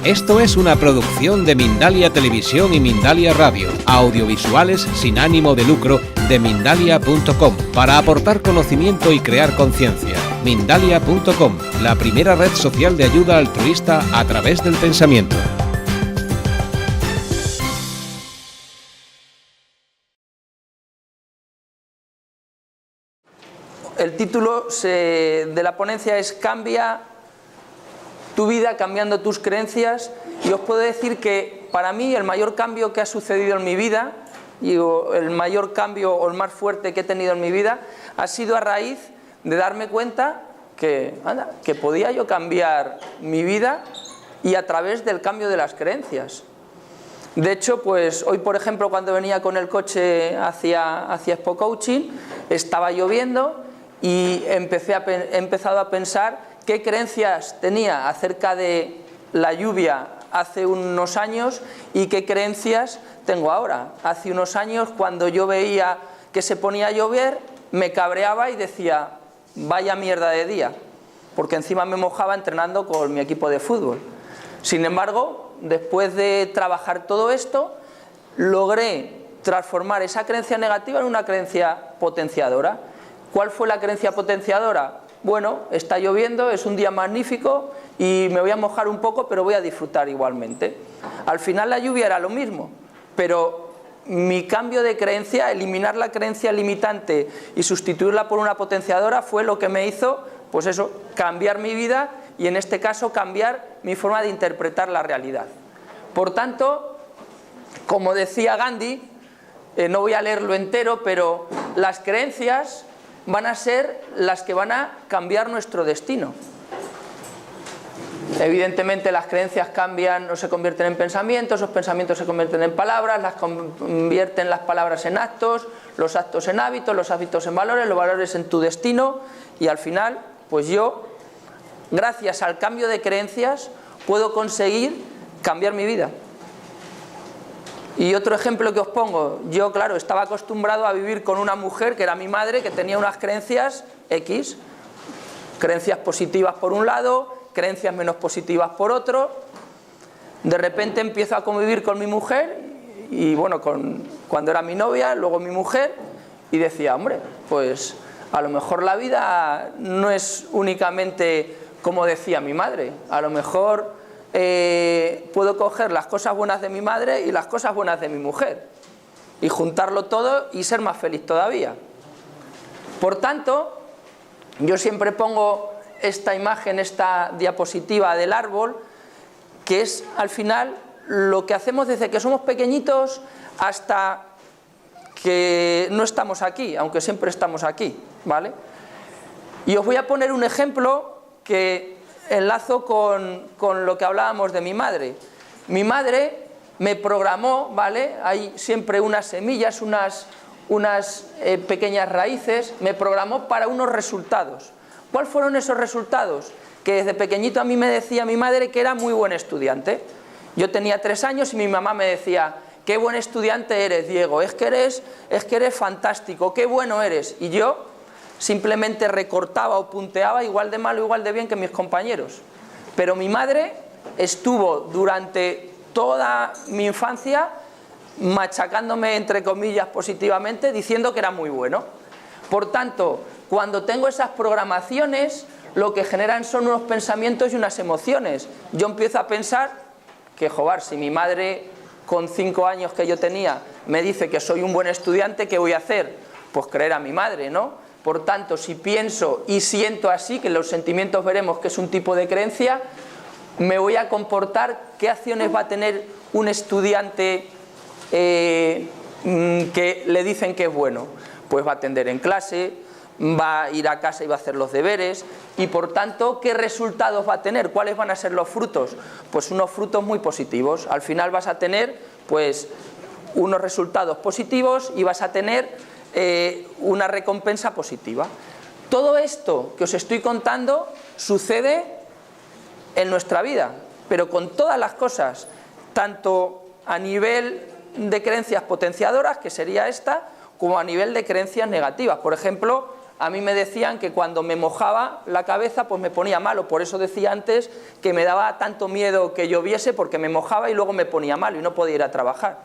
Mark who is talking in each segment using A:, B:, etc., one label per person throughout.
A: Esto es una producción de Mindalia Televisión y Mindalia Radio, audiovisuales sin ánimo de lucro de Mindalia.com, para aportar conocimiento y crear conciencia. Mindalia.com, la primera red social de ayuda altruista a través del pensamiento.
B: El título de la ponencia es Cambia tu vida cambiando tus creencias, y os puedo decir que para mí el mayor cambio que ha sucedido en mi vida, y el mayor cambio o el más fuerte que he tenido en mi vida, ha sido a raíz de darme cuenta que podía yo cambiar mi vida, y a través del cambio de las creencias. De hecho, pues hoy, por ejemplo, cuando venía con el coche hacia Expo Coaching, estaba lloviendo y he empezado a pensar qué creencias tenía acerca de la lluvia hace unos años y qué creencias tengo ahora. Hace unos años, cuando yo veía que se ponía a llover, me cabreaba y decía, vaya mierda de día, porque encima me mojaba entrenando con mi equipo de fútbol. Sin embargo, después de trabajar todo esto, logré transformar esa creencia negativa en una creencia potenciadora. ¿Cuál fue la creencia potenciadora? Bueno, está lloviendo, es un día magnífico y me voy a mojar un poco, pero voy a disfrutar igualmente. Al final la lluvia era lo mismo, pero mi cambio de creencia, eliminar la creencia limitante y sustituirla por una potenciadora, fue lo que me hizo, pues eso, cambiar mi vida y en este caso cambiar mi forma de interpretar la realidad. Por tanto, como decía Gandhi, no voy a leerlo entero, pero las creencias van a ser las que van a cambiar nuestro destino. Evidentemente las creencias cambian o se convierten en pensamientos, los pensamientos se convierten en palabras, las convierten las palabras en actos, los actos en hábitos, los hábitos en valores, los valores en tu destino, y al final, pues yo, gracias al cambio de creencias, puedo conseguir cambiar mi vida. Y otro ejemplo que os pongo, yo claro, estaba acostumbrado a vivir con una mujer que era mi madre, que tenía unas creencias X, creencias positivas por un lado, creencias menos positivas por otro. De repente empiezo a convivir con mi mujer, y bueno, cuando era mi novia, luego mi mujer, y decía, hombre, pues a lo mejor la vida no es únicamente como decía mi madre, a lo mejor puedo coger las cosas buenas de mi madre y las cosas buenas de mi mujer y juntarlo todo y ser más feliz todavía. Por tanto, yo siempre pongo esta imagen, esta diapositiva del árbol, que es al final lo que hacemos desde que somos pequeñitos hasta que no estamos aquí, aunque siempre estamos aquí, ¿vale? Y os voy a poner un ejemplo que enlazo con lo que hablábamos de mi madre. Mi madre me programó, ¿vale? Hay siempre unas semillas, unas pequeñas raíces, me programó para unos resultados. ¿Cuáles fueron esos resultados? Que desde pequeñito a mí me decía mi madre que era muy buen estudiante. Yo tenía 3 años y mi mamá me decía, qué buen estudiante eres, Diego, es que eres fantástico, qué bueno eres. Y yo simplemente recortaba o punteaba igual de mal o igual de bien que mis compañeros. Pero mi madre estuvo durante toda mi infancia machacándome, entre comillas, positivamente, diciendo que era muy bueno. Por tanto, cuando tengo esas programaciones, lo que generan son unos pensamientos y unas emociones. Yo empiezo a pensar que, joder, si mi madre con 5 años que yo tenía me dice que soy un buen estudiante, ¿qué voy a hacer? Pues creer a mi madre, ¿no? Por tanto, si pienso y siento así, que los sentimientos veremos que es un tipo de creencia, me voy a comportar. ¿Qué acciones va a tener un estudiante que le dicen que es bueno? Pues va a atender en clase, va a ir a casa y va a hacer los deberes, y por tanto, ¿qué resultados va a tener? ¿Cuáles van a ser los frutos? Pues unos frutos muy positivos. Al final vas a tener pues unos resultados positivos y vas a tener una recompensa positiva. Todo esto que os estoy contando sucede en nuestra vida, pero con todas las cosas, tanto a nivel de creencias potenciadoras, que sería esta, como a nivel de creencias negativas. Por ejemplo, a mí me decían que cuando me mojaba la cabeza pues me ponía malo, por eso decía antes que me daba tanto miedo que lloviese porque me mojaba y luego me ponía malo y no podía ir a trabajar.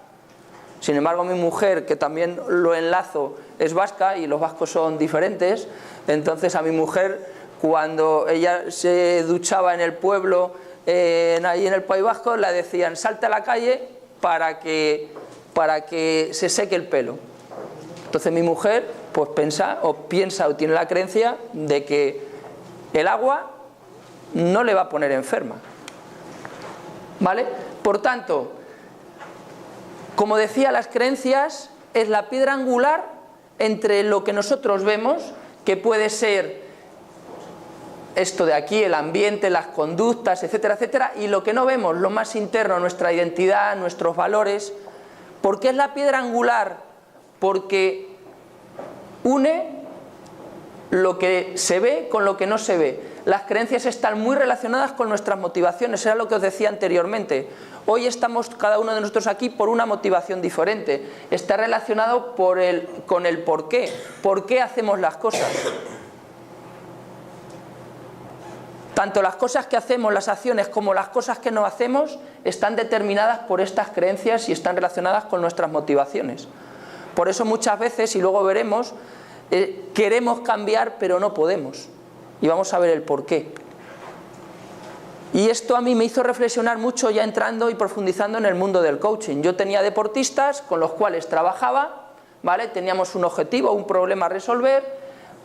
B: Sin embargo, mi mujer, que también lo enlazo, es vasca y los vascos son diferentes, entonces a mi mujer, cuando ella se duchaba en el pueblo, ahí en el País Vasco, le decían salte a la calle para que se seque el pelo. Entonces mi mujer pues piensa o tiene la creencia de que el agua no le va a poner enferma, ¿vale? Por tanto, como decía, las creencias es la piedra angular entre lo que nosotros vemos, que puede ser esto de aquí, el ambiente, las conductas, etcétera, etcétera, y lo que no vemos, lo más interno, nuestra identidad, nuestros valores. ¿Por qué es la piedra angular? Porque une lo que se ve con lo que no se ve. Las creencias están muy relacionadas con nuestras motivaciones, era lo que os decía anteriormente. Hoy estamos cada uno de nosotros aquí por una motivación diferente. Está relacionado con el por qué. ¿Por qué hacemos las cosas? Tanto las cosas que hacemos, las acciones, como las cosas que no hacemos, están determinadas por estas creencias y están relacionadas con nuestras motivaciones. Por eso muchas veces, y luego veremos, queremos cambiar pero no podemos. Y vamos a ver el por qué. Y esto a mí me hizo reflexionar mucho ya entrando y profundizando en el mundo del coaching. Yo tenía deportistas con los cuales trabajaba, ¿vale? Teníamos un objetivo, un problema a resolver,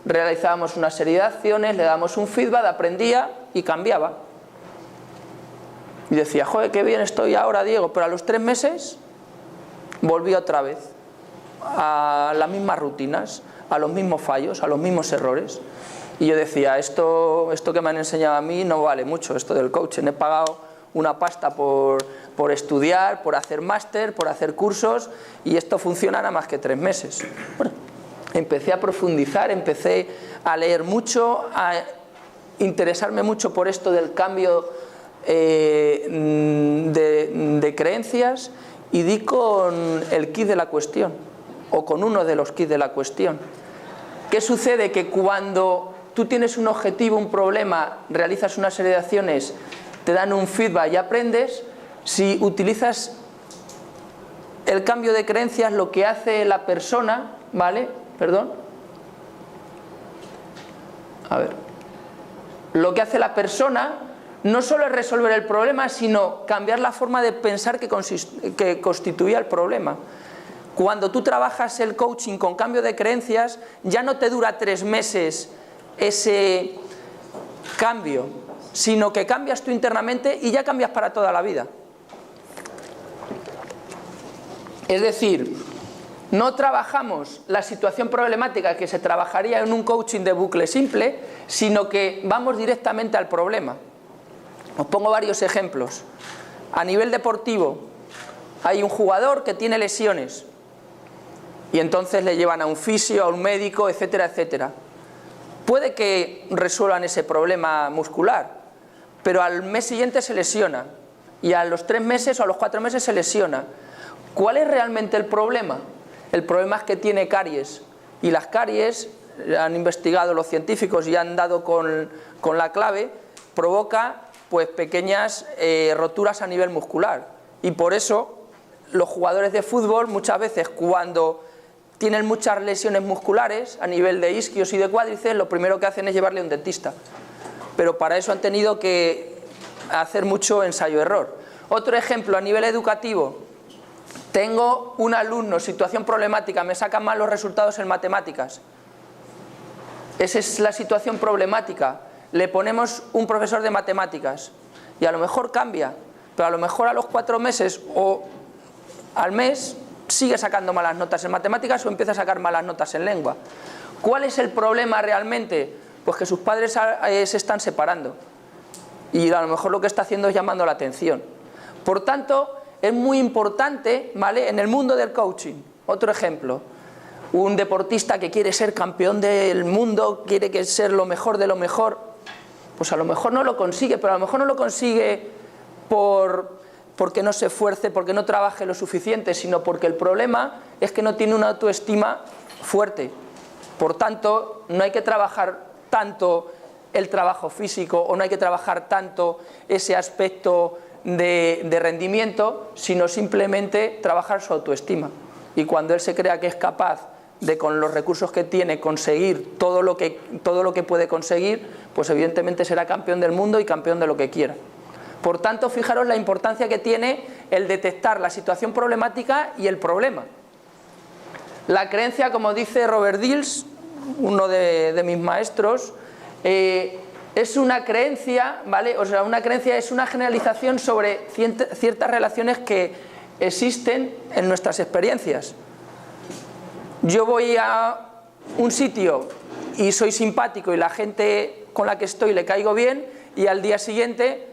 B: realizábamos una serie de acciones, le dábamos un feedback, aprendía y cambiaba. Y decía, joder, qué bien estoy ahora, Diego, pero a los 3 meses volví otra vez a las mismas rutinas, a los mismos fallos, a los mismos errores. Y yo decía, esto que me han enseñado a mí no vale mucho, esto del coaching. He pagado una pasta por estudiar, por hacer máster, por hacer cursos, y esto funciona nada más que 3 meses. Bueno, empecé a profundizar, empecé a leer mucho, a interesarme mucho por esto del cambio de creencias, y di con el quid de la cuestión, o con uno de los quid de la cuestión. ¿Qué sucede? Que cuando tú tienes un objetivo, un problema, realizas una serie de acciones, te dan un feedback y aprendes, si utilizas el cambio de creencias, lo que hace la persona, ¿vale? Perdón. A ver. Lo que hace la persona no solo es resolver el problema, sino cambiar la forma de pensar que constituía el problema. Cuando tú trabajas el coaching con cambio de creencias, ya no te dura 3 meses ese cambio, sino que cambias tú internamente y ya cambias para toda la vida. Es decir, no trabajamos la situación problemática que se trabajaría en un coaching de bucle simple, sino que vamos directamente al problema. Os pongo varios ejemplos. A nivel deportivo, hay un jugador que tiene lesiones y entonces le llevan a un fisio, a un médico, etcétera, etcétera. Puede que resuelvan ese problema muscular, pero al mes siguiente se lesiona y a los 3 meses o a los 4 meses se lesiona. ¿Cuál es realmente el problema? El problema es que tiene caries, y las caries, han investigado los científicos y han dado con la clave, provoca pues pequeñas roturas a nivel muscular, y por eso los jugadores de fútbol muchas veces cuando tienen muchas lesiones musculares a nivel de isquios y de cuádriceps, lo primero que hacen es llevarle a un dentista, pero para eso han tenido que hacer mucho ensayo-error. Otro ejemplo a nivel educativo: tengo un alumno, situación problemática, me sacan mal los resultados en matemáticas. Esa es la situación problemática. Le ponemos un profesor de matemáticas y a lo mejor cambia, pero a lo mejor a los 4 meses o al mes sigue sacando malas notas en matemáticas o empieza a sacar malas notas en lengua. ¿Cuál es el problema realmente? Pues que sus padres se están separando y a lo mejor lo que está haciendo es llamando la atención. Por tanto, es muy importante, ¿vale? En el mundo del coaching, otro ejemplo, un deportista que quiere ser campeón del mundo, quiere ser lo mejor de lo mejor, pues a lo mejor no lo consigue, pero a lo mejor no lo consigue porque no se esfuerce, porque no trabaje lo suficiente, sino porque el problema es que no tiene una autoestima fuerte. Por tanto, no hay que trabajar tanto el trabajo físico o no hay que trabajar tanto ese aspecto de rendimiento, sino simplemente trabajar su autoestima. Y cuando él se crea que es capaz de, con los recursos que tiene, conseguir todo lo que puede conseguir, pues evidentemente será campeón del mundo y campeón de lo que quiera. Por tanto, fijaros la importancia que tiene el detectar la situación problemática y el problema. La creencia, como dice Robert Dills, uno de mis maestros, es una creencia, ¿vale? O sea, una creencia es una generalización sobre ciertas relaciones que existen en nuestras experiencias. Yo voy a un sitio y soy simpático y la gente con la que estoy le caigo bien, y al día siguiente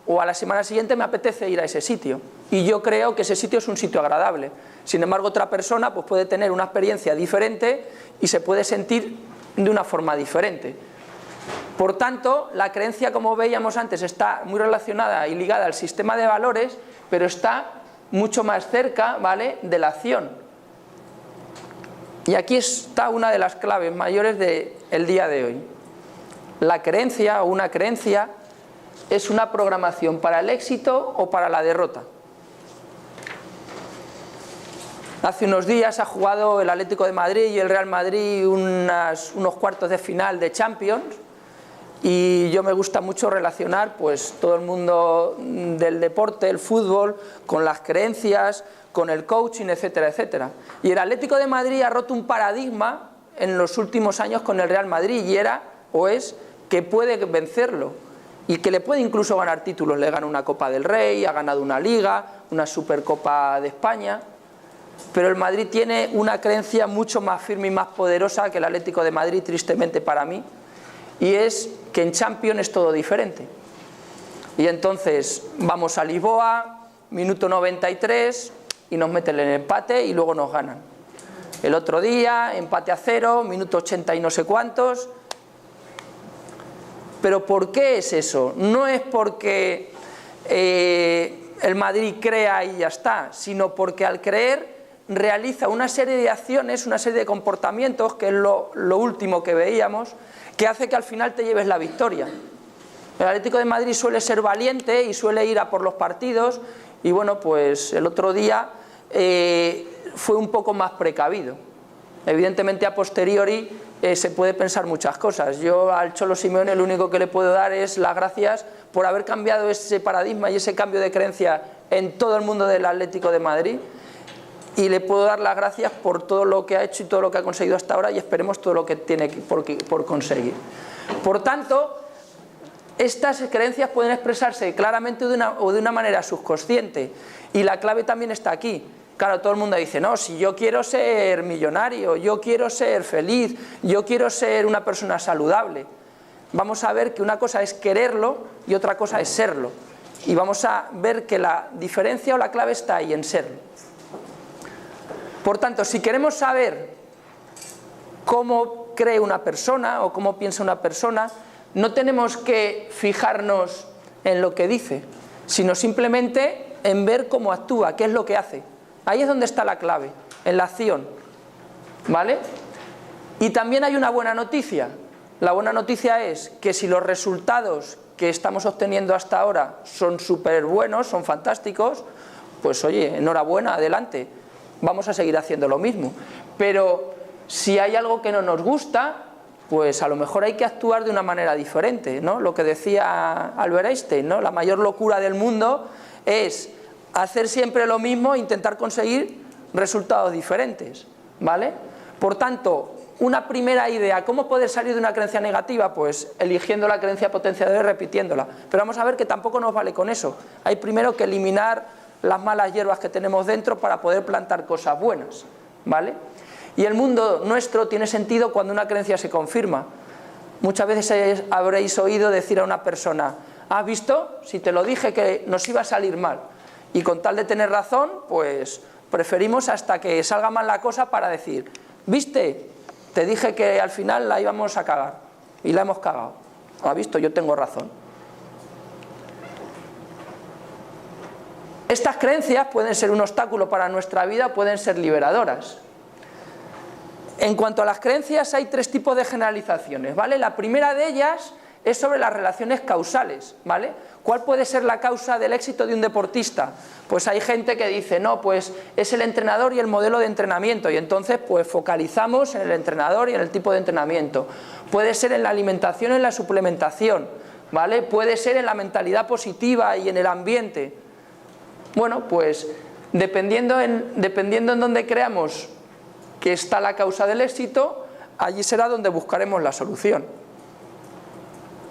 B: o a la semana siguiente me apetece ir a ese sitio y yo creo que ese sitio es un sitio agradable. Sin embargo, otra persona pues puede tener una experiencia diferente y se puede sentir de una forma diferente. Por tanto, la creencia, como veíamos antes, está muy relacionada y ligada al sistema de valores, pero está mucho más cerca, ¿vale?, de la acción. Y aquí está una de las claves mayores del día de hoy. La creencia o una creencia es una programación para el éxito o para la derrota. Hace unos días ha jugado el Atlético de Madrid y el Real Madrid unos cuartos de final de Champions, y yo me gusta mucho relacionar pues todo el mundo del deporte, el fútbol, con las creencias, con el coaching, etcétera, etcétera. Y el Atlético de Madrid ha roto un paradigma en los últimos años con el Real Madrid, y era o es que puede vencerlo y que le puede incluso ganar títulos. Le gana una Copa del Rey, ha ganado una Liga, una Supercopa de España. Pero el Madrid tiene una creencia mucho más firme y más poderosa que el Atlético de Madrid, tristemente para mí, y es que en Champions es todo diferente. Y entonces vamos a Lisboa, minuto 93, y nos meten el empate y luego nos ganan. El otro día, empate a 0, minuto 80 y no sé cuántos. ¿Pero por qué es eso? No es porque el Madrid crea y ya está, sino porque al creer realiza una serie de acciones, una serie de comportamientos, que es lo último que veíamos, que hace que al final te lleves la victoria. El Atlético de Madrid suele ser valiente y suele ir a por los partidos, y bueno, pues el otro día fue un poco más precavido. Evidentemente, a posteriori se puede pensar muchas cosas. Yo al Cholo Simeone lo único que le puedo dar es las gracias por haber cambiado ese paradigma y ese cambio de creencia en todo el mundo del Atlético de Madrid, y le puedo dar las gracias por todo lo que ha hecho y todo lo que ha conseguido hasta ahora, y esperemos todo lo que tiene por conseguir. Por tanto, estas creencias pueden expresarse claramente de una manera subconsciente, y la clave también está aquí. Claro, todo el mundo dice, no, si yo quiero ser millonario, yo quiero ser feliz, yo quiero ser una persona saludable. Vamos a ver que una cosa es quererlo y otra cosa es serlo. Y vamos a ver que la diferencia o la clave está ahí, en serlo. Por tanto, si queremos saber cómo cree una persona o cómo piensa una persona, no tenemos que fijarnos en lo que dice, sino simplemente en ver cómo actúa, qué es lo que hace. Ahí es donde está la clave, en la acción, ¿vale? Y también hay una buena noticia. La buena noticia es que si los resultados que estamos obteniendo hasta ahora son súper buenos, son fantásticos, pues oye, enhorabuena, adelante, vamos a seguir haciendo lo mismo. Pero si hay algo que no nos gusta, pues a lo mejor hay que actuar de una manera diferente, ¿no? Lo que decía Albert Einstein, ¿no? La mayor locura del mundo es hacer siempre lo mismo e intentar conseguir resultados diferentes, ¿vale? Por tanto, una primera idea, ¿cómo poder salir de una creencia negativa? Pues eligiendo la creencia potenciadora y repitiéndola. Pero vamos a ver que tampoco nos vale con eso. Hay primero que eliminar las malas hierbas que tenemos dentro para poder plantar cosas buenas, ¿vale? Y el mundo nuestro tiene sentido cuando una creencia se confirma. Muchas veces habréis oído decir a una persona, ¿has visto? Si te lo dije que nos iba a salir mal. Y con tal de tener razón, pues preferimos hasta que salga mal la cosa para decir, ¿viste? Te dije que al final la íbamos a cagar y la hemos cagado. ¿Has visto? Yo tengo razón. Estas creencias pueden ser un obstáculo para nuestra vida, pueden ser liberadoras. En cuanto a las creencias, hay tres tipos de generalizaciones, ¿vale? La primera de ellas es sobre las relaciones causales, ¿vale? ¿Cuál puede ser la causa del éxito de un deportista? Pues hay gente que dice, no, pues es el entrenador y el modelo de entrenamiento, y entonces pues focalizamos en el entrenador y en el tipo de entrenamiento. Puede ser en la alimentación y en la suplementación, ¿vale? Puede ser en la mentalidad positiva y en el ambiente. Bueno, pues dependiendo en dónde creamos que está la causa del éxito, allí será donde buscaremos la solución.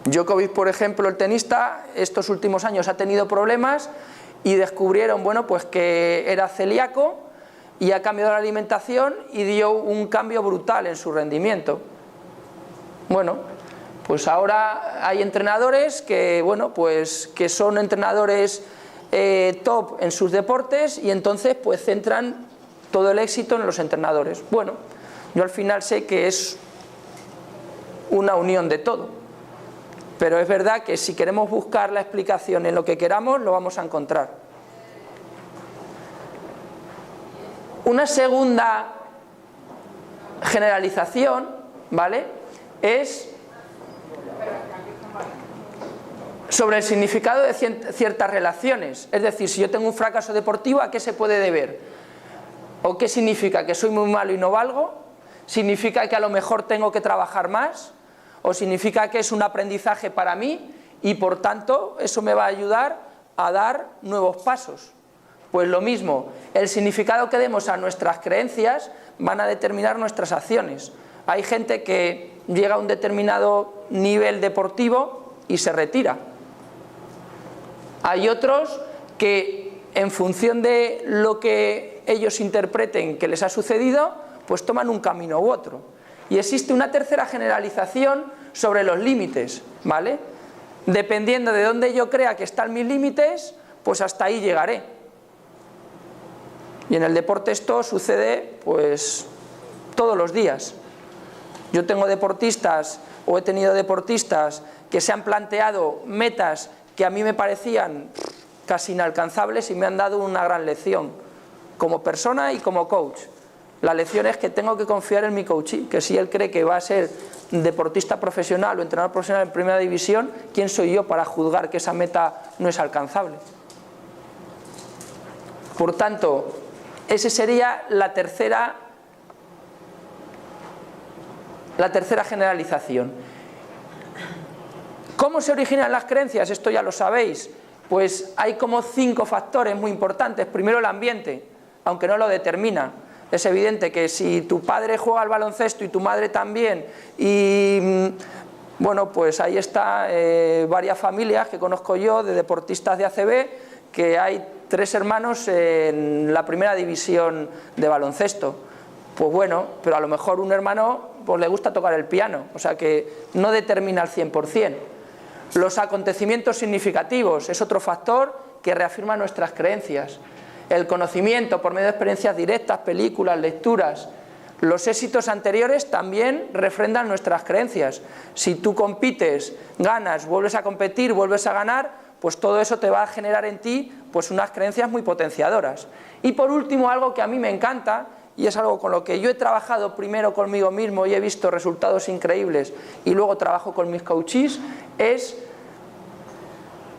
B: Djokovic, por ejemplo, el tenista, estos últimos años ha tenido problemas y descubrieron, bueno, pues que era celíaco y ha cambiado la alimentación y dio un cambio brutal en su rendimiento. Bueno, pues ahora hay entrenadores que, bueno, pues que son entrenadores top en sus deportes y entonces pues centran todo el éxito en los entrenadores. Bueno, yo al final sé que es una unión de todo, pero es verdad que si queremos buscar la explicación en lo que queramos, lo vamos a encontrar. Una segunda generalización, ¿vale?, es sobre el significado de ciertas relaciones. Es decir, si yo tengo un fracaso deportivo, ¿a qué se puede deber? ¿O qué significa? ¿Que soy muy malo y no valgo? ¿Significa que a lo mejor tengo que trabajar más? ¿O significa que es un aprendizaje para mí y por tanto eso me va a ayudar a dar nuevos pasos? Pues lo mismo, el significado que demos a nuestras creencias van a determinar nuestras acciones. Hay gente que llega a un determinado nivel deportivo y se retira. Hay otros que en función de lo que ellos interpreten que les ha sucedido, pues toman un camino u otro. Y existe una tercera generalización sobre los límites, ¿vale? Dependiendo de dónde yo crea que están mis límites, pues hasta ahí llegaré. Y en el deporte esto sucede pues todos los días. Yo tengo deportistas o he tenido deportistas que se han planteado metas que a mí me parecían casi inalcanzables y me han dado una gran lección como persona y como coach. La lección es que tengo que confiar en mi coach, que si él cree que va a ser deportista profesional o entrenador profesional en primera división, ¿quién soy yo para juzgar que esa meta no es alcanzable? Por tanto, esa sería la tercera generalización. ¿Cómo se originan las creencias? Esto ya lo sabéis. Pues hay como 5 factores muy importantes. Primero, el ambiente, aunque no lo determina. Es evidente que si tu padre juega al baloncesto y tu madre también, y bueno, pues ahí está varias familias que conozco yo de deportistas de ACB, que hay 3 hermanos en la primera división de baloncesto. Pues bueno, pero a lo mejor un hermano pues le gusta tocar el piano, o sea que no determina al 100%. Los acontecimientos significativos es otro factor que reafirma nuestras creencias. El conocimiento por medio de experiencias directas, películas, lecturas. Los éxitos anteriores también refrendan nuestras creencias. Si tú compites, ganas, vuelves a competir, vuelves a ganar, pues todo eso te va a generar en ti pues unas creencias muy potenciadoras. Y por último, algo que a mí me encanta, y es algo con lo que yo he trabajado primero conmigo mismo y he visto resultados increíbles y luego trabajo con mis coaches, es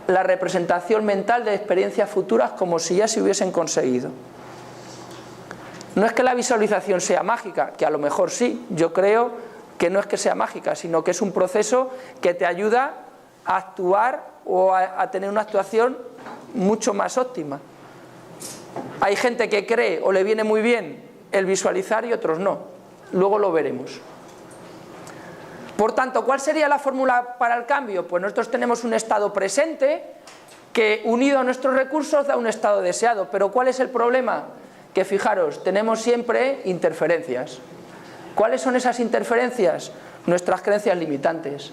B: la representación mental de experiencias futuras como si ya se hubiesen conseguido. No es que la visualización sea mágica, que a lo mejor sí, yo creo que no es que sea mágica, sino que es un proceso que te ayuda a actuar o a tener una actuación mucho más óptima. Hay gente que cree o le viene muy bien el visualizar y otros no, luego lo veremos. Por tanto, ¿cuál sería la fórmula para el cambio? Pues nosotros tenemos un estado presente que unido a nuestros recursos da un estado deseado, pero ¿cuál es el problema? Que fijaros, tenemos siempre interferencias. ¿Cuáles son esas interferencias? Nuestras creencias limitantes,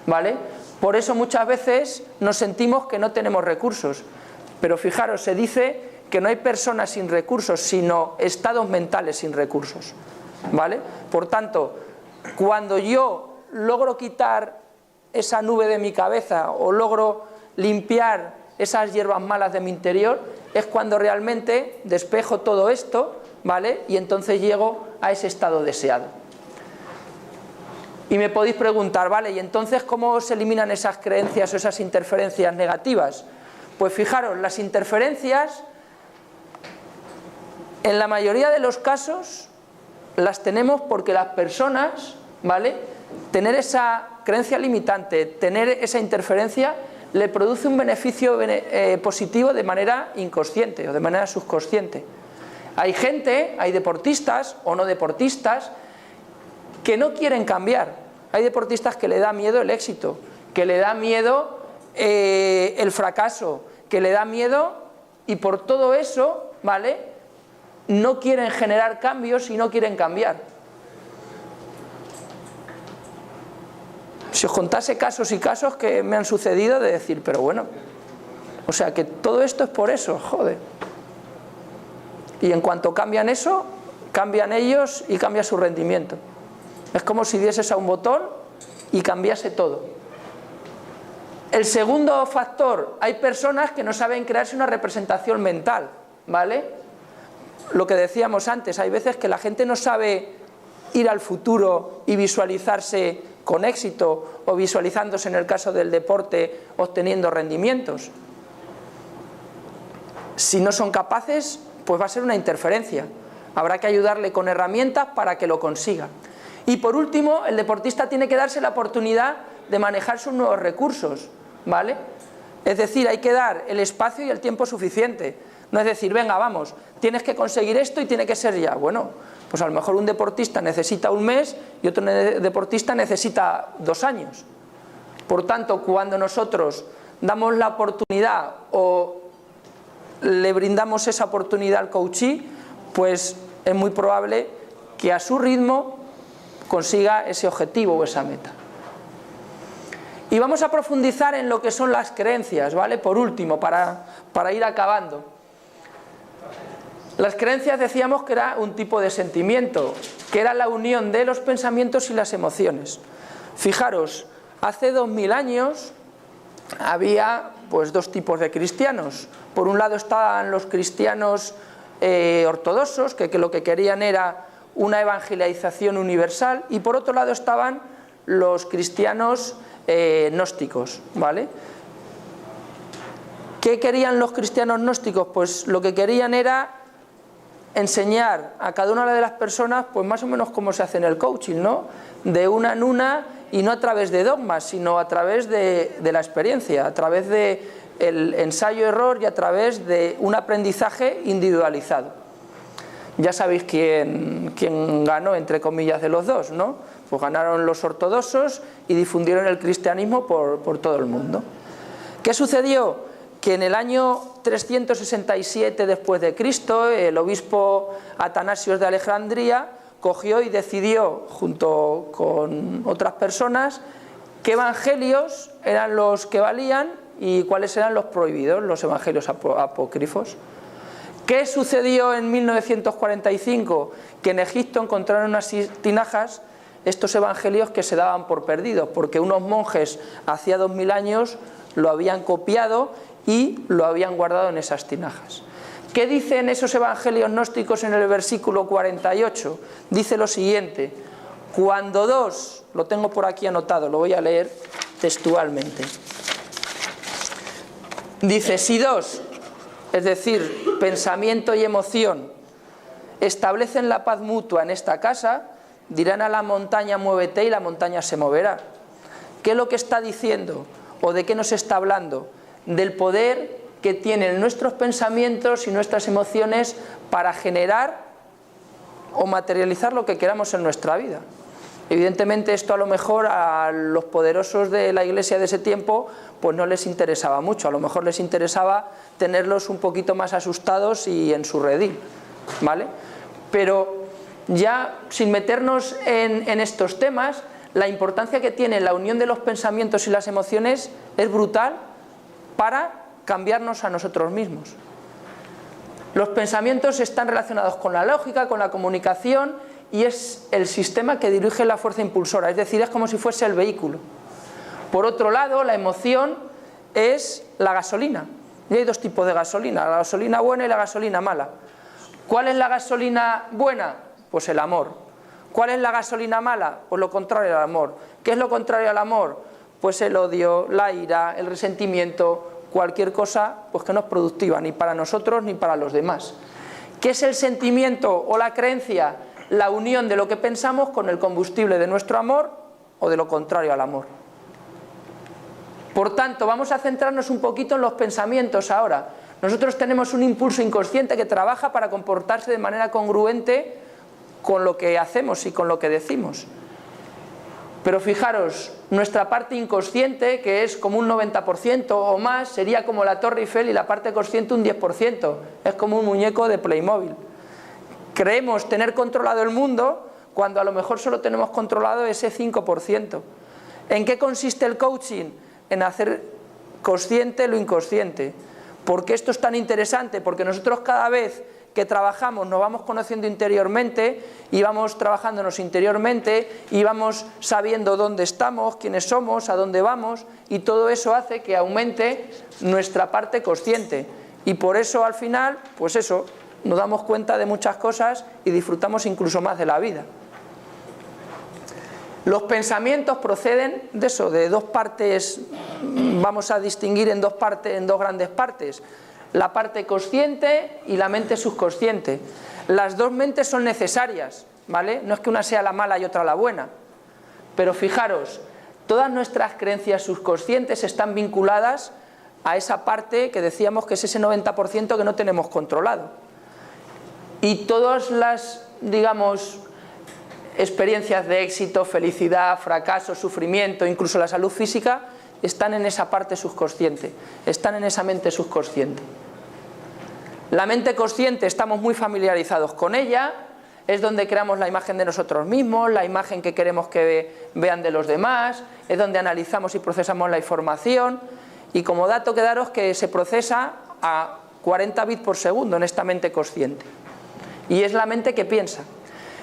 B: ¿vale? Por eso muchas veces nos sentimos que no tenemos recursos, pero fijaros, se dice que no hay personas sin recursos, sino estados mentales sin recursos, ¿vale? Por tanto, cuando yo logro quitar esa nube de mi cabeza o logro limpiar esas hierbas malas de mi interior, es cuando realmente despejo todo esto, ¿vale? Y entonces llego a ese estado deseado. Y me podéis preguntar, ¿vale? ¿Y entonces cómo se eliminan esas creencias o esas interferencias negativas? Pues fijaros, las interferencias, en la mayoría de los casos, las tenemos porque las personas, ¿vale?, tener esa creencia limitante, tener esa interferencia, le produce un beneficio positivo de manera inconsciente o de manera subconsciente. Hay gente, hay deportistas o no deportistas, que no quieren cambiar. Hay deportistas que le da miedo el éxito, que le da miedo el fracaso, que le da miedo, y por todo eso, ¿vale?, no quieren generar cambios y no quieren cambiar. Si os contase casos y casos que me han sucedido de decir, pero bueno, o sea que todo esto es por eso, joder. Y en cuanto cambian eso, cambian ellos y cambia su rendimiento. Es como si dieses a un botón y cambiase todo. El segundo factor, hay personas que no saben crearse una representación mental, ¿vale? Lo que decíamos antes, hay veces que la gente no sabe ir al futuro y visualizarse con éxito, o visualizándose en el caso del deporte obteniendo rendimientos. Si no son capaces, pues va a ser una interferencia. Habrá que ayudarle con herramientas para que lo consiga. Y por último, el deportista tiene que darse la oportunidad de manejar sus nuevos recursos, ¿vale? Es decir, hay que dar el espacio y el tiempo suficiente. No es decir, venga, vamos, tienes que conseguir esto y tiene que ser ya. Bueno, pues a lo mejor un deportista necesita un mes y otro deportista necesita 2 años. Por tanto, cuando nosotros damos la oportunidad o le brindamos esa oportunidad al coachee, pues es muy probable que a su ritmo consiga ese objetivo o esa meta. Y vamos a profundizar en lo que son las creencias, ¿vale? Por último, para ir acabando. Las creencias decíamos que era un tipo de sentimiento, que era la unión de los pensamientos y las emociones. Fijaros, hace 2000 años había pues 2 tipos de cristianos. Por un lado estaban los cristianos ortodoxos, que lo que querían era una evangelización universal, y por otro lado estaban los cristianos gnósticos, ¿vale? ¿Qué querían los cristianos gnósticos? Pues lo que querían era enseñar a cada una de las personas, pues más o menos como se hace en el coaching, ¿no? De una en una, y no a través de dogmas, sino a través de la experiencia, a través del ensayo-error y a través de un aprendizaje individualizado. Ya sabéis quién ganó, entre comillas, de los dos, ¿no? Pues ganaron los ortodoxos y difundieron el cristianismo por todo el mundo. ¿Qué sucedió? Que en el año 367 después de Cristo, el obispo Atanasios de Alejandría cogió y decidió, junto con otras personas, qué evangelios eran los que valían y cuáles eran los prohibidos, los evangelios apócrifos. ¿Qué sucedió en 1945? Que en Egipto encontraron unas tinajas, estos evangelios que se daban por perdidos, porque unos monjes hacía 2000 años lo habían copiado y lo habían guardado en esas tinajas. ¿Qué dicen esos evangelios gnósticos en el versículo 48? Dice lo siguiente: cuando 2, lo tengo por aquí anotado, lo voy a leer textualmente. Dice, si 2, es decir, pensamiento y emoción, establecen la paz mutua en esta casa, dirán a la montaña muévete y la montaña se moverá. ¿Qué es lo que está diciendo? ¿O de qué nos está hablando? Del poder que tienen nuestros pensamientos y nuestras emociones para generar o materializar lo que queramos en nuestra vida. Evidentemente esto a lo mejor a los poderosos de la iglesia de ese tiempo pues no les interesaba mucho, a lo mejor les interesaba tenerlos un poquito más asustados y en su redil, ¿vale? Pero ya sin meternos en estos temas, la importancia que tiene la unión de los pensamientos y las emociones es brutal para cambiarnos a nosotros mismos. Los pensamientos están relacionados con la lógica, con la comunicación, y es el sistema que dirige la fuerza impulsora, es decir, es como si fuese el vehículo. Por otro lado, la emoción es la gasolina. Y hay 2 tipos de gasolina, la gasolina buena y la gasolina mala. ¿Cuál es la gasolina buena? Pues el amor. ¿Cuál es la gasolina mala? Pues lo contrario al amor. ¿Qué es lo contrario al amor? Pues el odio, la ira, el resentimiento, cualquier cosa pues que no es productiva, ni para nosotros ni para los demás. ¿Qué es el sentimiento o la creencia? La unión de lo que pensamos con el combustible de nuestro amor o de lo contrario al amor. Por tanto, vamos a centrarnos un poquito en los pensamientos ahora. Nosotros tenemos un impulso inconsciente que trabaja para comportarse de manera congruente con lo que hacemos y con lo que decimos. Pero fijaros, nuestra parte inconsciente, que es como un 90% o más, sería como la Torre Eiffel, y la parte consciente un 10%. Es como un muñeco de Playmobil. Creemos tener controlado el mundo cuando a lo mejor solo tenemos controlado ese 5%. ¿En qué consiste el coaching? En hacer consciente lo inconsciente. ¿Por qué esto es tan interesante? Porque nosotros cada vez que trabajamos nos vamos conociendo interiormente y vamos trabajándonos interiormente y vamos sabiendo dónde estamos, quiénes somos, a dónde vamos, y todo eso hace que aumente nuestra parte consciente. Y por eso al final, pues eso, nos damos cuenta de muchas cosas y disfrutamos incluso más de la vida. Los pensamientos proceden de eso, de dos partes, vamos a distinguir en dos grandes partes. La parte consciente y la mente subconsciente. Las dos mentes son necesarias, ¿vale? No es que una sea la mala y otra la buena. Pero fijaros, todas nuestras creencias subconscientes están vinculadas a esa parte que decíamos que es ese 90% que no tenemos controlado. Y todas las, digamos, experiencias de éxito, felicidad, fracaso, sufrimiento, incluso la salud física, están en esa parte subconsciente, están en esa mente subconsciente. La mente consciente estamos muy familiarizados con ella, es donde creamos la imagen de nosotros mismos, la imagen que queremos que vean de los demás, es donde analizamos y procesamos la información, y como dato quedaros que se procesa a 40 bits por segundo en esta mente consciente, y es la mente que piensa.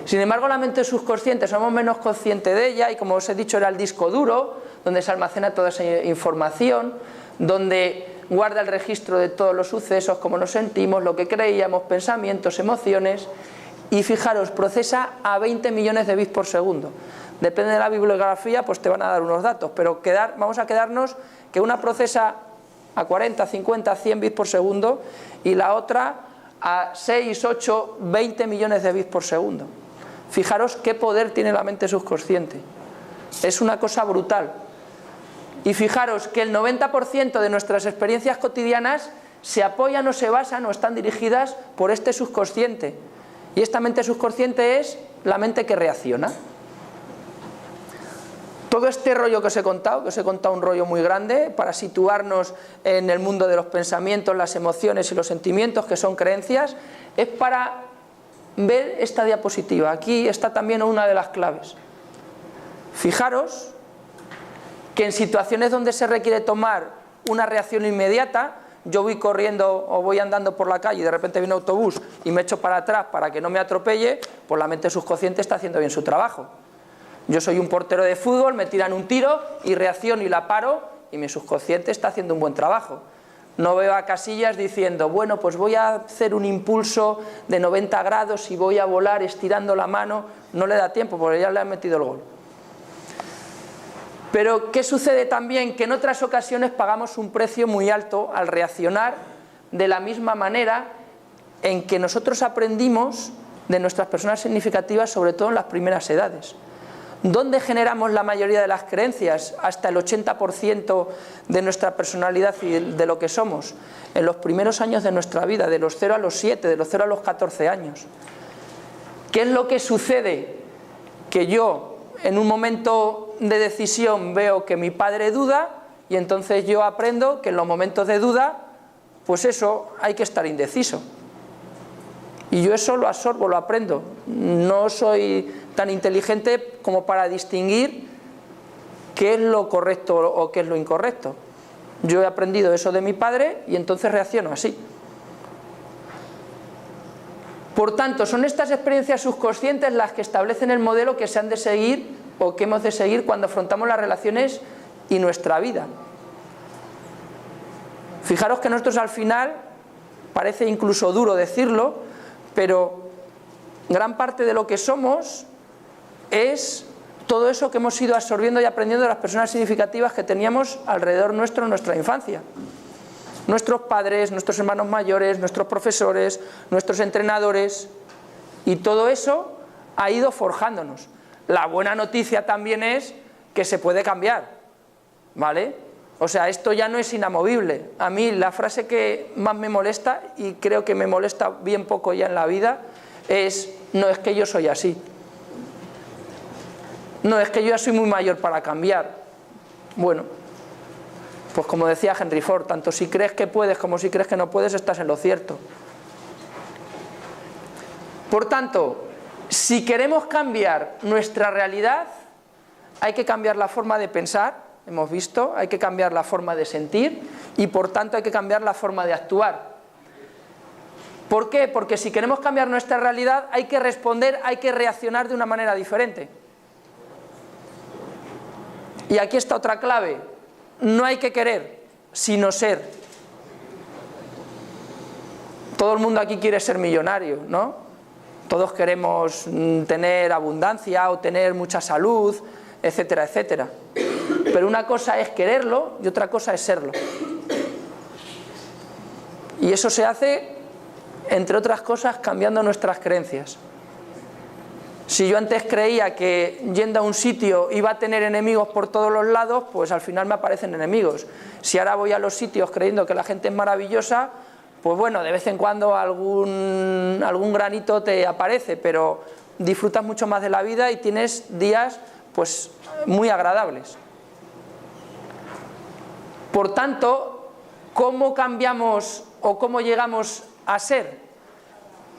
B: Sin embargo, la mente subconsciente somos menos conscientes de ella, y como os he dicho, era el disco duro donde se almacena toda esa información, donde guarda el registro de todos los sucesos, cómo nos sentimos, lo que creíamos, pensamientos, emociones, y fijaros, procesa a 20 millones de bits por segundo. Depende de la bibliografía, pues te van a dar unos datos, pero vamos a quedarnos que una procesa a 40, 50, 100 bits por segundo y la otra a 6, 8, 20 millones de bits por segundo. Fijaros qué poder tiene la mente subconsciente. Es una cosa brutal. Y fijaros que el 90% de nuestras experiencias cotidianas se apoyan o se basan o están dirigidas por este subconsciente. Y esta mente subconsciente es la mente que reacciona. Todo este rollo que os he contado un rollo muy grande para situarnos en el mundo de los pensamientos, las emociones y los sentimientos, que son creencias, es para ver esta diapositiva. Aquí está también una de las claves. Fijaros que en situaciones donde se requiere tomar una reacción inmediata, yo voy corriendo o voy andando por la calle y de repente viene un autobús y me echo para atrás para que no me atropelle, pues la mente subconsciente está haciendo bien su trabajo. Yo soy un portero de fútbol, me tiran un tiro y reacciono y la paro, y mi subconsciente está haciendo un buen trabajo. No veo a Casillas diciendo, bueno, pues voy a hacer un impulso de 90 grados y voy a volar estirando la mano. No le da tiempo porque ya le han metido el gol. Pero ¿qué sucede también? Que en otras ocasiones pagamos un precio muy alto al reaccionar de la misma manera en que nosotros aprendimos de nuestras personas significativas, sobre todo en las primeras edades. ¿Dónde generamos la mayoría de las creencias? Hasta el 80% de nuestra personalidad y de lo que somos. En los primeros años de nuestra vida, de los 0 a los 7, de los 0 a los 14 años. ¿Qué es lo que sucede? Que yo, en un momento de decisión, veo que mi padre duda, y entonces yo aprendo que en los momentos de duda, pues eso, hay que estar indeciso. Y yo eso lo absorbo, lo aprendo. No soy tan inteligente como para distinguir qué es lo correcto o qué es lo incorrecto. Yo he aprendido eso de mi padre y entonces reacciono así. Por tanto, son estas experiencias subconscientes las que establecen el modelo que se han de seguir o que hemos de seguir cuando afrontamos las relaciones y nuestra vida. Fijaros que nosotros al final, parece incluso duro decirlo, pero gran parte de lo que somos es todo eso que hemos ido absorbiendo y aprendiendo de las personas significativas que teníamos alrededor nuestro en nuestra infancia. Nuestros padres, nuestros hermanos mayores, nuestros profesores, nuestros entrenadores, y todo eso ha ido forjándonos. La buena noticia también es que se puede cambiar, ¿vale? O sea, esto ya no es inamovible. A mí la frase que más me molesta, y creo que me molesta bien poco ya en la vida, es: no, es que yo soy así. No, es que yo ya soy muy mayor para cambiar. Bueno, pues como decía Henry Ford, tanto si crees que puedes como si crees que no puedes, estás en lo cierto. Por tanto, si queremos cambiar nuestra realidad, hay que cambiar la forma de pensar, hemos visto, hay que cambiar la forma de sentir y por tanto hay que cambiar la forma de actuar. ¿Por qué? Porque si queremos cambiar nuestra realidad hay que responder, hay que reaccionar de una manera diferente. Y aquí está otra clave: no hay que querer, sino ser. Todo el mundo aquí quiere ser millonario, ¿no? Todos queremos tener abundancia o tener mucha salud, etcétera, etcétera. Pero una cosa es quererlo y otra cosa es serlo. Y eso se hace, entre otras cosas, cambiando nuestras creencias. Si yo antes creía que yendo a un sitio iba a tener enemigos por todos los lados, pues al final me aparecen enemigos. Si ahora voy a los sitios creyendo que la gente es maravillosa, pues bueno, de vez en cuando algún granito te aparece, pero disfrutas mucho más de la vida y tienes días pues muy agradables. Por tanto, ¿cómo cambiamos o cómo llegamos a ser?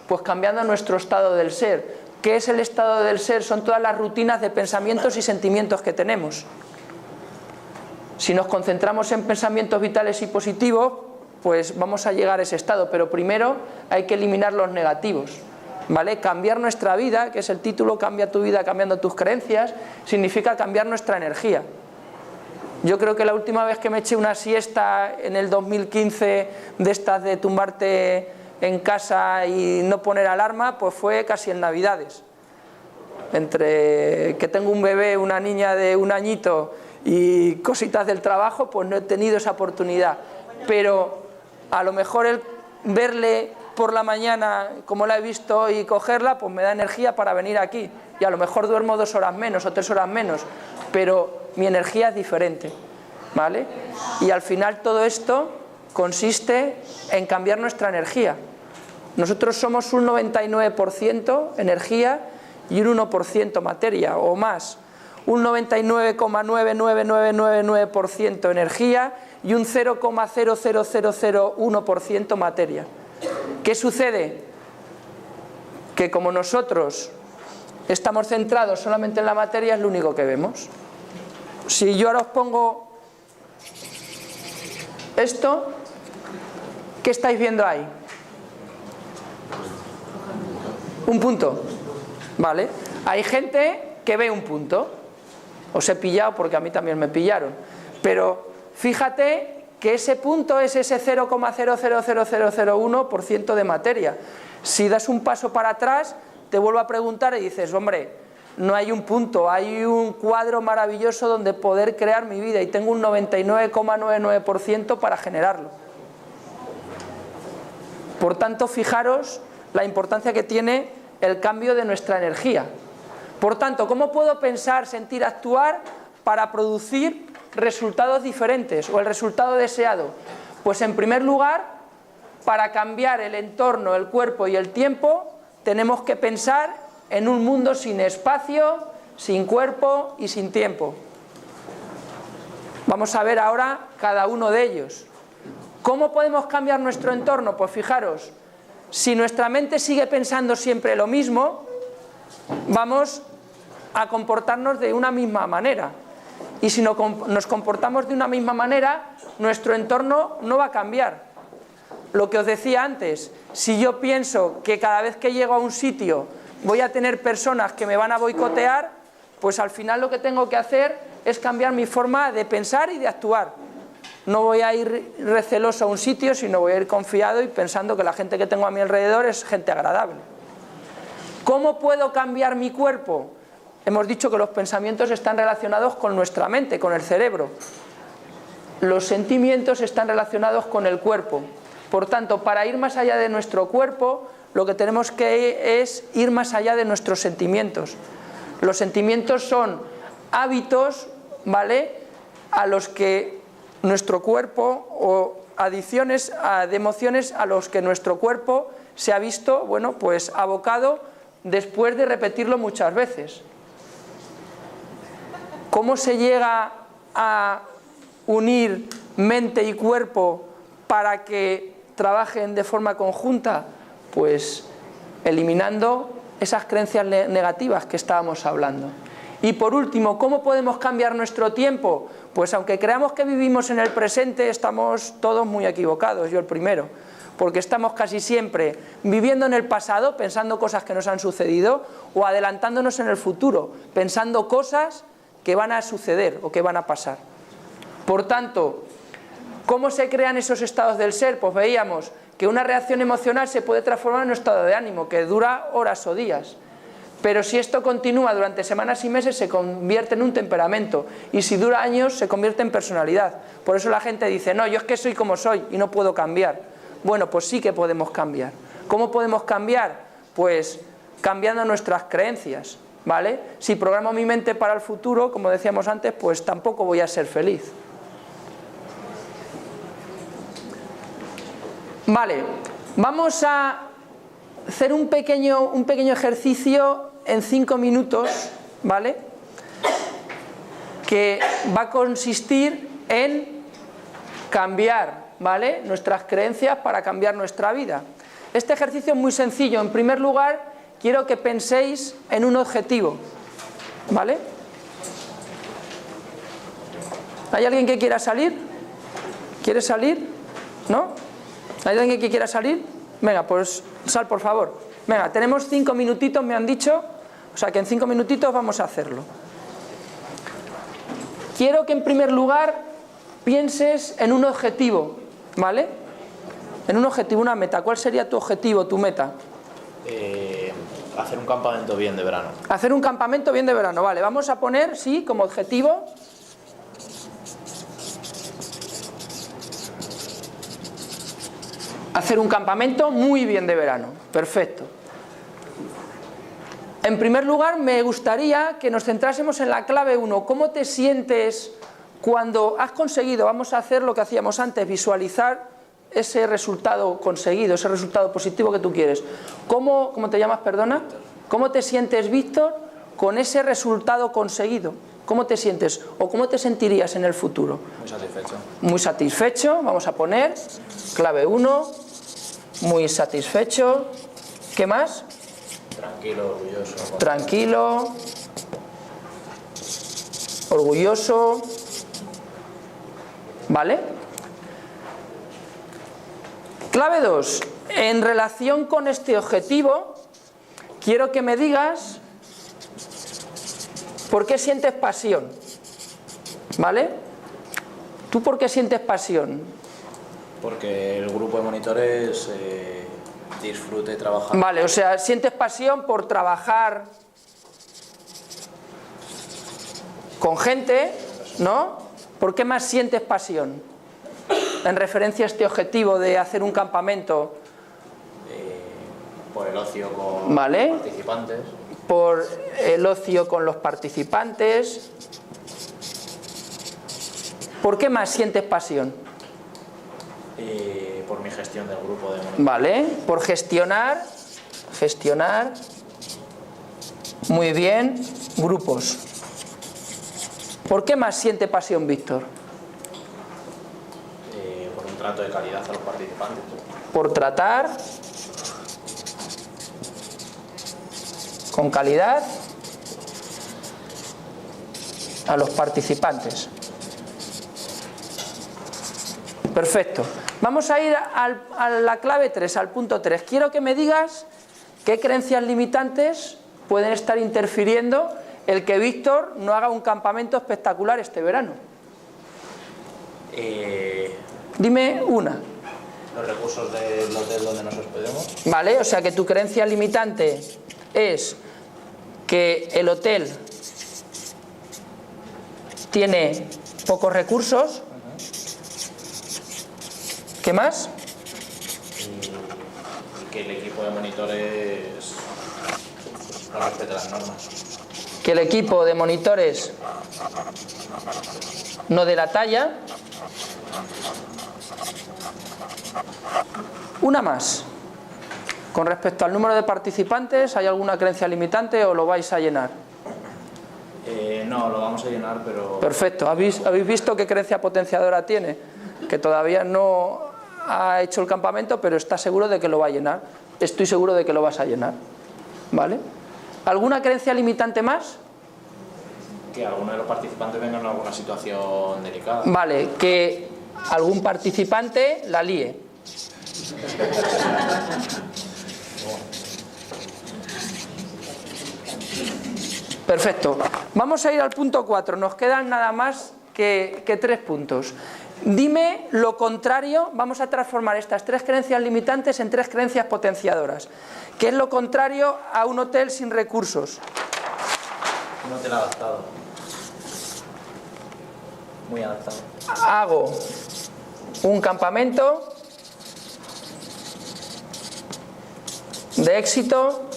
B: Pues cambiando nuestro estado del ser. ¿Qué es el estado del ser? Son todas las rutinas de pensamientos y sentimientos que tenemos. Si nos concentramos en pensamientos vitales y positivos, pues vamos a llegar a ese estado, pero primero hay que eliminar los negativos, ¿vale? Cambiar nuestra vida, que es el título, Cambia tu vida cambiando tus creencias, significa cambiar nuestra energía. Yo creo que la última vez que me eché una siesta en el 2015, de estas de tumbarte en casa y no poner alarma, pues fue casi en Navidades. Entre que tengo un bebé, una niña de 1 añito y cositas del trabajo, pues no he tenido esa oportunidad. Pero a lo mejor el verle por la mañana como la he visto hoy y cogerla, pues me da energía para venir aquí. Y a lo mejor duermo 2 horas menos o 3 horas menos, pero mi energía es diferente, ¿vale? Y al final todo esto consiste en cambiar nuestra energía. Nosotros somos un 99% energía y un 1% materia o más. Un 99,99999% energía y un 0,00001% materia. ¿Qué sucede? Que como nosotros estamos centrados solamente en la materia, es lo único que vemos. Si yo ahora os pongo esto, ¿qué estáis viendo ahí? Un punto, ¿vale? Hay gente que ve un punto. Os he pillado porque a mí también me pillaron. Pero fíjate que ese punto es ese 0,00001% de materia. Si das un paso para atrás, te vuelvo a preguntar y dices, hombre, no hay un punto, hay un cuadro maravilloso donde poder crear mi vida y tengo un 99,99% para generarlo. Por tanto, fijaros la importancia que tiene el cambio de nuestra energía. Por tanto, ¿cómo puedo pensar, sentir, actuar para producir resultados diferentes o el resultado deseado? Pues en primer lugar, para cambiar el entorno, el cuerpo y el tiempo, tenemos que pensar en un mundo sin espacio, sin cuerpo y sin tiempo. Vamos a ver ahora cada uno de ellos. ¿Cómo podemos cambiar nuestro entorno? Pues fijaros, si nuestra mente sigue pensando siempre lo mismo, vamos a comportarnos de una misma manera. Y si nos comportamos de una misma manera, nuestro entorno no va a cambiar. Lo que os decía antes, si yo pienso que cada vez que llego a un sitio voy a tener personas que me van a boicotear, pues al final lo que tengo que hacer es cambiar mi forma de pensar y de actuar. no voy a ir receloso a un sitio, sino voy a ir confiado y pensando que la gente que tengo a mi alrededor es gente agradable. ¿Cómo puedo cambiar mi cuerpo? Hemos dicho que los pensamientos están relacionados con nuestra mente, con el cerebro. Los sentimientos están relacionados con el cuerpo. Por tanto, para ir más allá de nuestro cuerpo, lo que tenemos que es ir más allá de nuestros sentimientos. Los sentimientos son hábitos, ¿vale?, a los que nuestro cuerpo, o adiciones de emociones a los que nuestro cuerpo se ha visto, bueno, pues abocado después de repetirlo muchas veces. ¿Cómo se llega a unir mente y cuerpo para que trabajen de forma conjunta? Pues eliminando esas creencias negativas que estábamos hablando. Y por último, ¿cómo podemos cambiar nuestro tiempo? Pues aunque creamos que vivimos en el presente, estamos todos muy equivocados, yo el primero, porque estamos casi siempre viviendo en el pasado, pensando cosas que nos han sucedido, o adelantándonos en el futuro, pensando cosas que van a suceder o que van a pasar. Por tanto, ¿cómo se crean esos estados del ser? Pues veíamos que una reacción emocional se puede transformar en un estado de ánimo que dura horas o días. Pero si esto continúa durante semanas y meses, se convierte en un temperamento. Y si dura años, se convierte en personalidad. Por eso la gente dice, no, yo es que soy como soy y no puedo cambiar. Bueno, pues sí que podemos cambiar. ¿Cómo podemos cambiar? Pues cambiando nuestras creencias, ¿vale? Si programo mi mente para el futuro, como decíamos antes, pues tampoco voy a ser feliz. Vale, vamos a hacer un pequeño ejercicio en 5 minutos, ¿vale?, que va a consistir en cambiar, ¿vale?, nuestras creencias para cambiar nuestra vida. Este ejercicio es muy sencillo. En primer lugar, quiero que penséis en un objetivo, ¿vale? ¿Hay alguien que quiera salir? ¿Quiere salir? ¿No? ¿Hay alguien que quiera salir? Venga, pues sal, por favor. Venga, tenemos 5 minutitos, me han dicho. O sea que en 5 minutitos vamos a hacerlo. Quiero que en primer lugar pienses en un objetivo, ¿vale? En un objetivo, una meta. ¿Cuál sería tu objetivo, tu meta?
C: Hacer un campamento bien de verano.
B: Hacer un campamento bien de verano, vale. Vamos a poner, sí, como objetivo. Hacer un campamento muy bien de verano. Perfecto. En primer lugar, me gustaría que nos centrásemos en la clave 1. ¿Cómo te sientes cuando has conseguido? Vamos a hacer lo que hacíamos antes, visualizar ese resultado conseguido, ese resultado positivo que tú quieres. ¿Cómo te llamas, perdona? ¿Cómo te sientes, Víctor, con ese resultado conseguido? ¿Cómo te sientes o cómo te sentirías en el futuro?
C: Muy satisfecho.
B: Muy satisfecho, vamos a poner, clave 1, muy satisfecho. ¿Qué más?
C: Tranquilo, orgulloso.
B: Tranquilo, orgulloso, ¿vale? Clave 2, en relación con este objetivo, quiero que me digas por qué sientes pasión, ¿vale? ¿Tú por qué sientes pasión?
C: Porque el grupo de monitores disfrute trabajar.
B: Vale, o sea, sientes pasión por trabajar con gente, ¿no? ¿Por qué más sientes pasión? En referencia a este objetivo de hacer un campamento.
C: Por el ocio con
B: ¿vale?
C: los participantes.
B: Por el ocio con los participantes. ¿Por qué más sientes pasión?
C: Por mi gestión del grupo de monitores.
B: Vale, por gestionar. Muy bien, grupos. ¿Por qué más siente pasión, Víctor?
C: Por un trato de calidad a los participantes.
B: Por tratar con calidad a los participantes. Perfecto. Vamos a ir a la clave 3, al punto 3. Quiero que me digas qué creencias limitantes pueden estar interfiriendo el que Víctor no haga un campamento espectacular este verano. Dime una.
C: Los recursos del hotel donde nos hospedemos.
B: Vale, o sea que tu creencia limitante es que el hotel tiene pocos recursos. ¿Qué más?
C: Y que el equipo de monitores no respete las normas.
B: Que el equipo de monitores no dé la talla. Una más. Con respecto al número de participantes, ¿hay alguna creencia limitante o lo vais a llenar?
C: No, lo vamos a llenar, pero...
B: Perfecto. ¿Habéis visto qué creencia potenciadora tiene? Que todavía no ha hecho el campamento, pero está seguro de que lo va a llenar. Estoy seguro de que lo vas a llenar. ¿Vale? ¿Alguna creencia limitante más?
C: Que alguno de los participantes venga en alguna situación delicada.
B: Vale, que algún participante la líe. Perfecto. Vamos a ir al punto 4. Nos quedan nada más que 3 puntos. Dime lo contrario. Vamos a transformar estas 3 creencias limitantes en 3 creencias potenciadoras. ¿Qué es lo contrario a un hotel sin recursos?
C: Un hotel adaptado. Muy adaptado.
B: Hago un campamento de éxito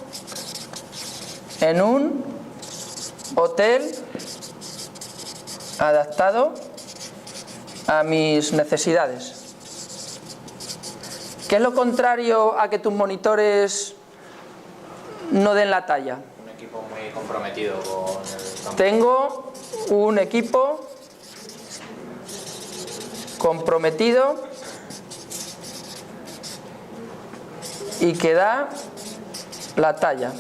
B: en un hotel adaptado a mis necesidades. ¿Qué es lo contrario a que tus monitores no den la talla?
C: Un equipo muy comprometido con el campo.
B: Tengo un equipo comprometido y que da la talla.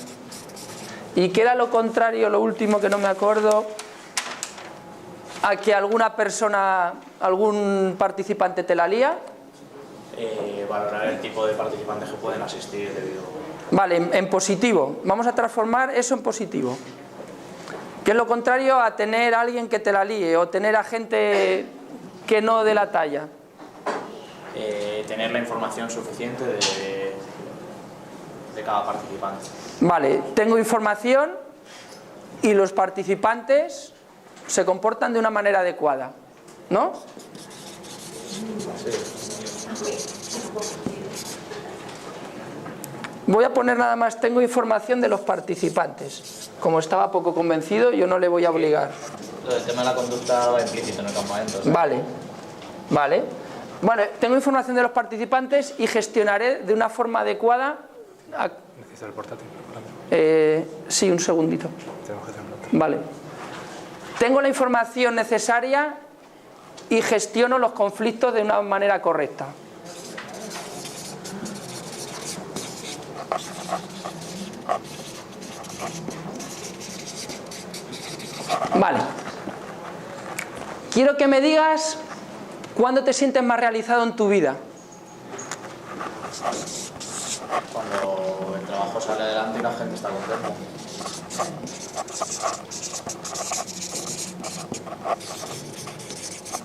B: ¿Y qué era lo contrario, lo último que no me acuerdo, a que alguna persona, algún participante te la lía?
C: Valorar el tipo de participantes que pueden asistir debido...
B: Vale, en positivo. Vamos a transformar eso en positivo. ¿Qué es lo contrario a tener a alguien que te la líe o tener a gente que no dé la talla?
C: Tener la información suficiente de cada participante.
B: Vale, tengo información y los participantes se comportan de una manera adecuada, ¿no? Voy a poner nada más, tengo información de los participantes. Como estaba poco convencido, yo no le voy a obligar.
C: El tema de la conducta va implícito en el campamento, ¿sí?
B: Vale, vale. Bueno, tengo información de los participantes y gestionaré de una forma adecuada...
D: ¿Necesita el portátil?
B: Sí, un segundito.
D: Tengo que hacerlo.
B: Vale. Tengo la información necesaria y gestiono los conflictos de una manera correcta. Vale. Quiero que me digas cuándo te sientes más realizado en tu vida.
C: Cuando el trabajo sale adelante y la gente está contenta.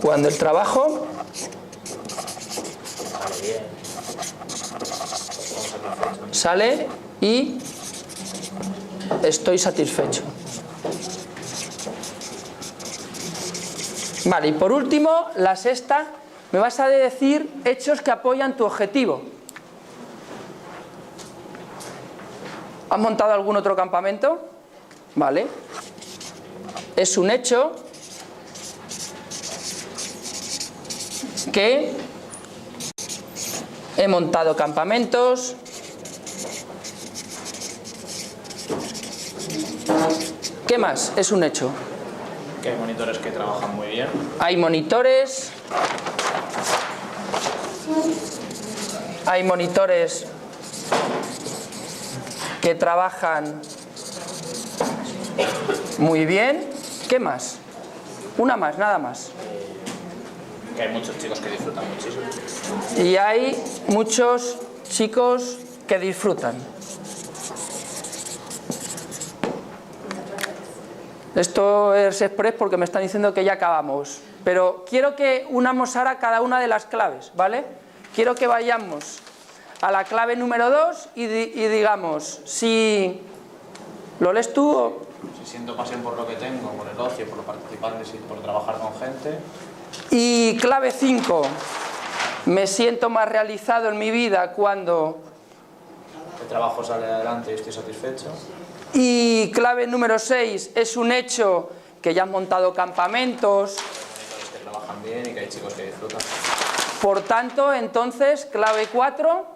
B: Cuando el trabajo
C: Sale bien.
B: sale y estoy satisfecho. Vale, y por último, la sexta, me vas a decir hechos que apoyan tu objetivo. ¿Has montado algún otro campamento? Vale. Es un hecho que he montado campamentos. ¿Qué más? Es un hecho.
C: Que hay monitores que trabajan muy bien.
B: Hay monitores. Hay monitores que trabajan muy bien. ¿Qué más? Una más, nada más.
C: Que hay muchos chicos que disfrutan muchísimo.
B: Y hay muchos chicos que disfrutan. Esto es express porque me están diciendo que ya acabamos. Pero quiero que unamos ahora cada una de las claves, ¿vale? Quiero que vayamos a la clave número 2 y digamos, si... ¿Lo lees tú o...?
C: Si siento pasión por lo que tengo, por el ocio, por los participantes y por trabajar con gente.
B: Y clave 5, me siento más realizado en mi vida cuando...
C: El trabajo sale adelante y estoy satisfecho.
B: Y clave número 6, es un hecho que ya han montado campamentos.
C: Monitores que trabajan bien y que hay chicos que disfrutan.
B: Por tanto, entonces, clave 4.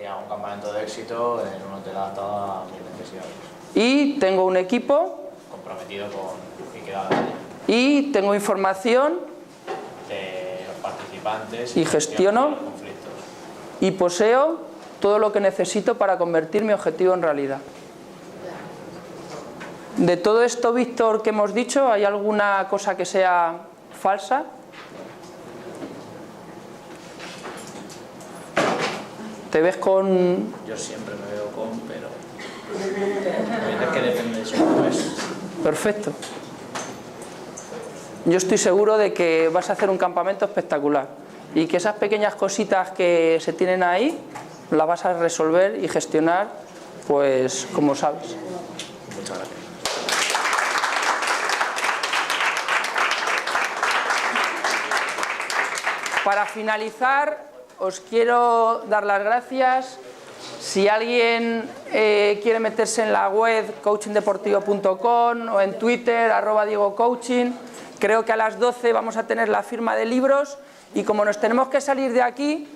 C: Hago un campamento de éxito en un hotel adaptado a mis necesidades.
B: Y tengo un equipo.
C: Comprometido con que queda la
B: Y tengo información.
C: De los participantes.
B: Y gestiono.
C: Los conflictos.
B: Y poseo todo lo que necesito para convertir mi objetivo en realidad. De todo esto, Víctor, que hemos dicho, ¿hay alguna cosa que sea falsa? ¿Te ves con...?
C: Yo siempre me veo con, pero... Es que depende de eso, pues.
B: Perfecto. Yo estoy seguro de que vas a hacer un campamento espectacular y que esas pequeñas cositas que se tienen ahí las vas a resolver y gestionar, pues, como sabes.
C: Muchas gracias.
B: Para finalizar, os quiero dar las gracias. Si alguien quiere meterse en la web coachingdeportivo.com o en Twitter, @DiegoCoaching, creo que a las 12 vamos a tener la firma de libros y como nos tenemos que salir de aquí,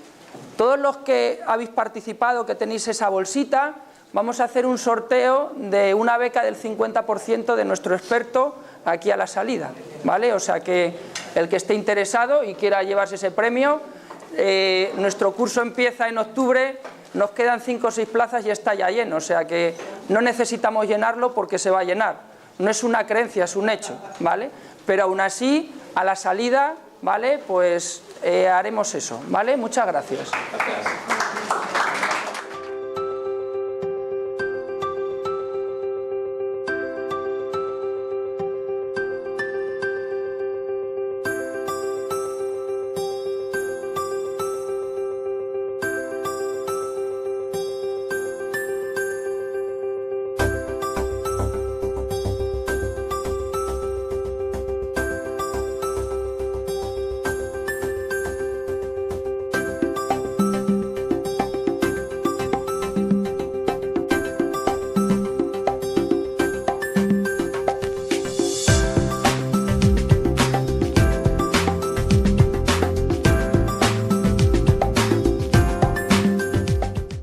B: todos los que habéis participado, que tenéis esa bolsita, vamos a hacer un sorteo de una beca del 50% de nuestro experto aquí a la salida, ¿vale? O sea que el que esté interesado y quiera llevarse ese premio, nuestro curso empieza en octubre, nos quedan 5 o 6 plazas y está ya lleno, o sea que no necesitamos llenarlo porque se va a llenar. No es una creencia, es un hecho, ¿vale? Pero aún así, a la salida, ¿vale? Pues haremos eso, ¿vale? Muchas gracias.
C: Gracias.